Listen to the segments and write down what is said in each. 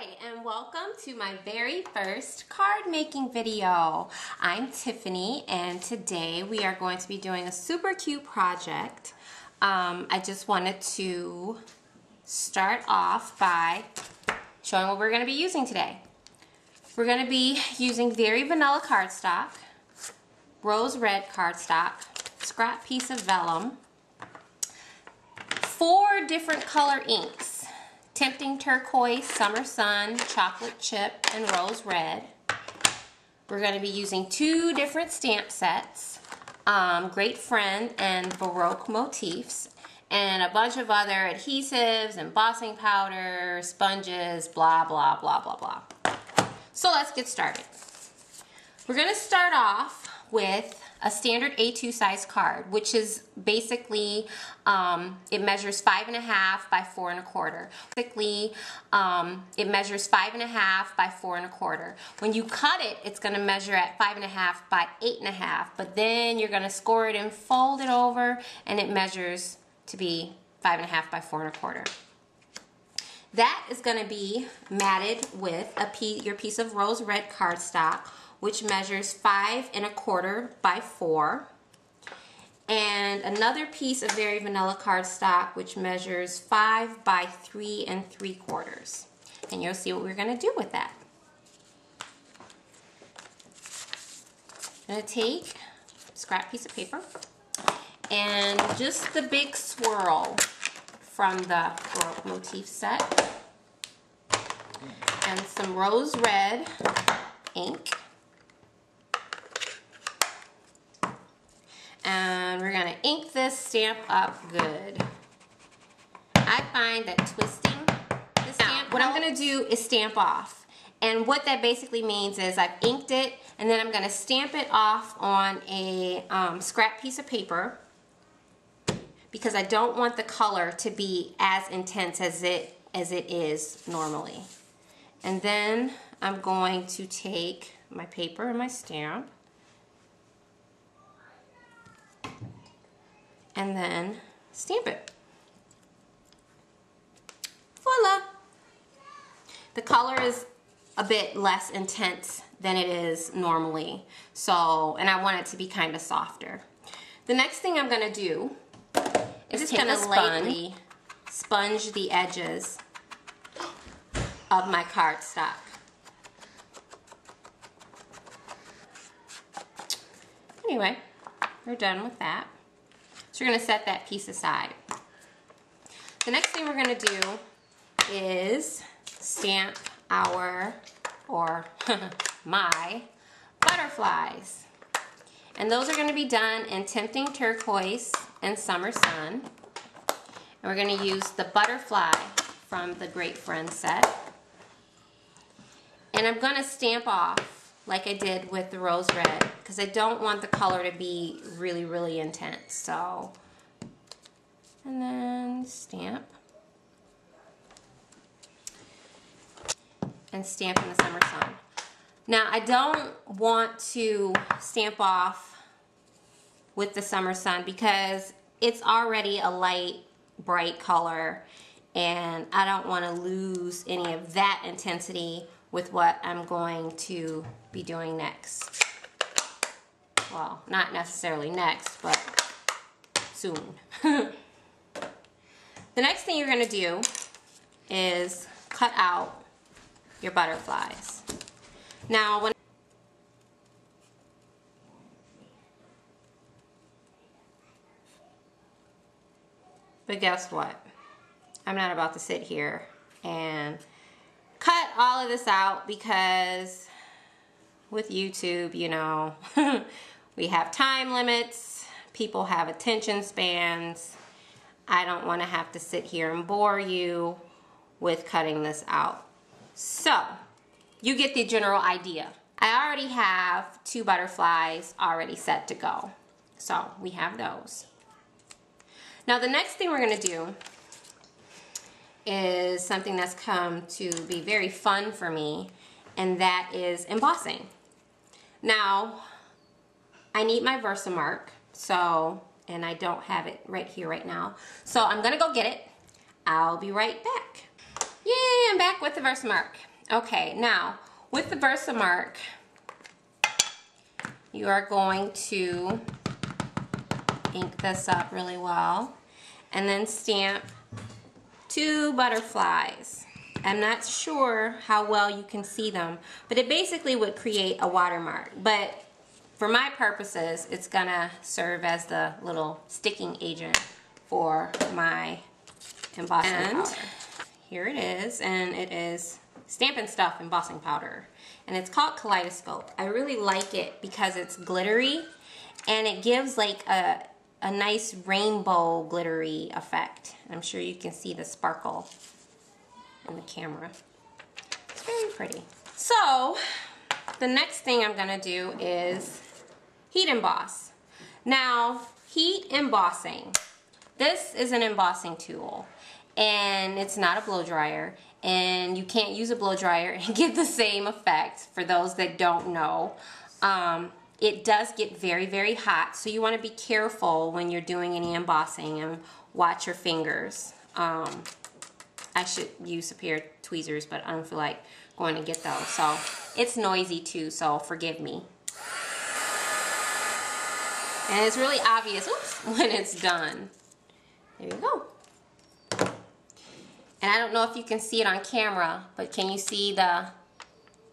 Hi, and welcome to my very first card making video. I'm Tiffany, and today we are going to be doing a super cute project. I just wanted to start off by showing what we're going to be using today. We're going to be using very vanilla cardstock, rose red cardstock, scrap piece of vellum, 4 different color inks. Tempting Turquoise, Summer Sun, Chocolate Chip, and Rose Red. We're going to be using 2 different stamp sets, Great Friend and Baroque Motifs, and a bunch of other adhesives, embossing powder, sponges, blah, blah, blah, blah, blah. So let's get started. We're going to start off with a standard A2 size card, which is basically, it measures 5.5 by 4 1/4. Basically, it measures 5.5 by 4 1/4. When you cut it, it's going to measure at 5.5 by 8.5, but then you're going to score it and fold it over, and it measures to be 5.5 by 4 1/4. That is going to be matted with your piece of rose red cardstock, which measures 5 1/4 by 4, and another piece of very vanilla cardstock, which measures 5 by 3 3/4. And you'll see what we're going to do with that. I'm going to take a scrap piece of paper and just the big swirl from the Baroque motif set and some rose red ink. And we're going to ink this stamp up good. I find that twisting the stamp, what I'm going to do is stamp off. And what that basically means is I've inked it, and then I'm going to stamp it off on a scrap piece of paper, because I don't want the color to be as intense as it is normally. And then I'm going to take my paper and my stamp, and then stamp it. Voila! The color is a bit less intense than it is normally, so, and I want it to be kind of softer. The next thing I'm going to do is just going to lightly sponge the edges of my cardstock. Anyway, we're done with that. So we're going to set that piece aside. The next thing we're going to do is stamp my butterflies. And those are going to be done in Tempting Turquoise and Summer Sun. And we're going to use the butterfly from the Great Friend set. And I'm going to stamp off like I did with the rose red, because I don't want the color to be really, really intense. So, and then stamp. And stamp in the Summer Sun. Now, I don't want to stamp off with the Summer Sun because it's already a light, bright color, and I don't want to lose any of that intensity with what I'm going to be doing next. Well, not necessarily next, but soon. The next thing you're going to do is cut out your butterflies. Now, but guess what? I'm not about to sit here and cut all of this out, because with YouTube, you know, we have time limits, people have attention spans. I don't want to have to sit here and bore you with cutting this out. So, you get the general idea. I already have 2 butterflies already set to go. So, we have those. Now, the next thing we're going to do is something that's come to be very fun for me, and that is embossing. Now, I need my Versamark, so, and I don't have it right here right now, so I'm gonna go get it. I'll be right back. Yay, I'm back with the Versamark. Okay, now with the Versamark, you are going to ink this up really well and then stamp 2 butterflies. I'm not sure how well you can see them, but it basically would create a watermark. But for my purposes, it's gonna serve as the little sticking agent for my embossing powder. Here it is, and it is Stampin' Stuff embossing powder, and it's called Kaleidoscope. I really like it because it's glittery and it gives like a nice rainbow glittery effect. I'm sure you can see the sparkle in the camera. It's very pretty. So the next thing I'm gonna do is heat emboss. Now, heat embossing. This is an embossing tool, and it's not a blow dryer, and you can't use a blow dryer and get the same effect. For those that don't know, it does get very, very hot, so you want to be careful when you're doing any embossing and watch your fingers. I should use a pair of tweezers, but I don't feel like going to get those. So it's noisy too, so forgive me. And it's really obvious, oops, when it's done. There you go. And I don't know if you can see it on camera, but can you see the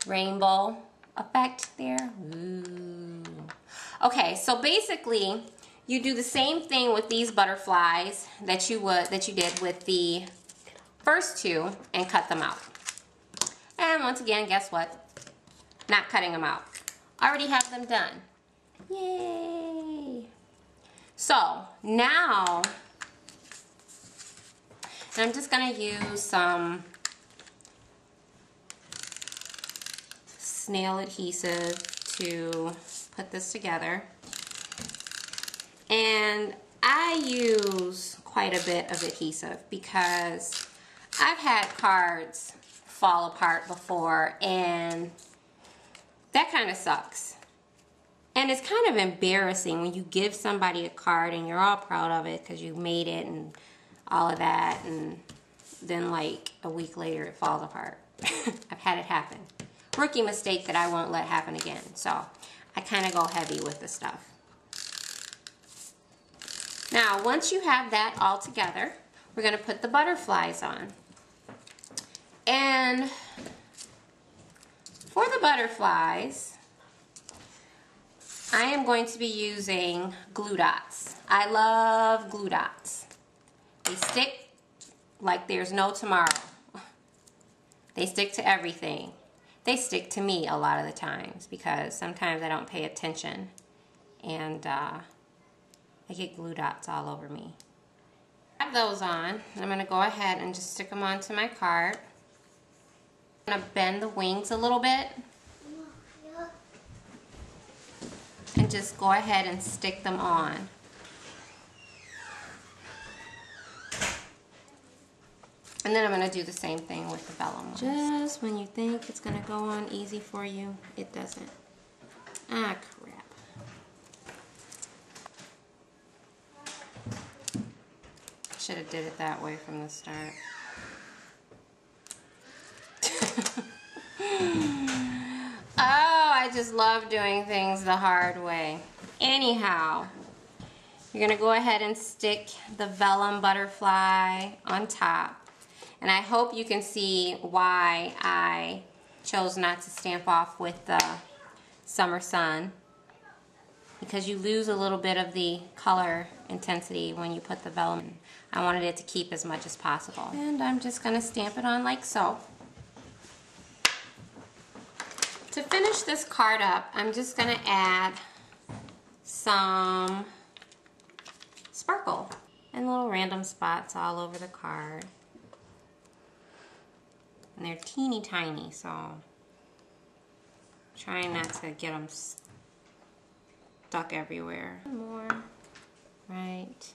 rainbow effect there? Ooh. Okay, so basically you do the same thing with these butterflies that you did with the first 2 and cut them out. And once again, guess what? Not cutting them out. Already have them done. Yay! So now, I'm just gonna use some snail adhesive to put this together. And I use quite a bit of adhesive because I've had cards fall apart before, and that kind of sucks. And it's kind of embarrassing when you give somebody a card and you're all proud of it because you made it and all of that, and then like a week later it falls apart. I've had it happen. Rookie mistake that I won't let happen again. So I kind of go heavy with the stuff. Now, once you have that all together, we're going to put the butterflies on. And for the butterflies, I am going to be using glue dots. I love glue dots. They stick like there's no tomorrow. They stick to everything. They stick to me a lot of the times because sometimes I don't pay attention and I get glue dots all over me. I have those on. I'm going to go ahead and just stick them onto my card. I'm going to bend the wings a little bit and just go ahead and stick them on. And then I'm going to do the same thing with the vellum ones. Just when you think it's going to go on easy for you, it doesn't. Ah, crap. Should have did it that way from the start. Oh, I just love doing things the hard way. Anyhow, you're going to go ahead and stick the vellum butterfly on top. And I hope you can see why I chose not to stamp off with the Summer Sun, because you lose a little bit of the color intensity when you put the vellum in. I wanted it to keep as much as possible. And I'm just going to stamp it on like so. To finish this card up, I'm just going to add some sparkle and little random spots all over the card. And they're teeny tiny, so I'm trying not to get them stuck everywhere. One more, right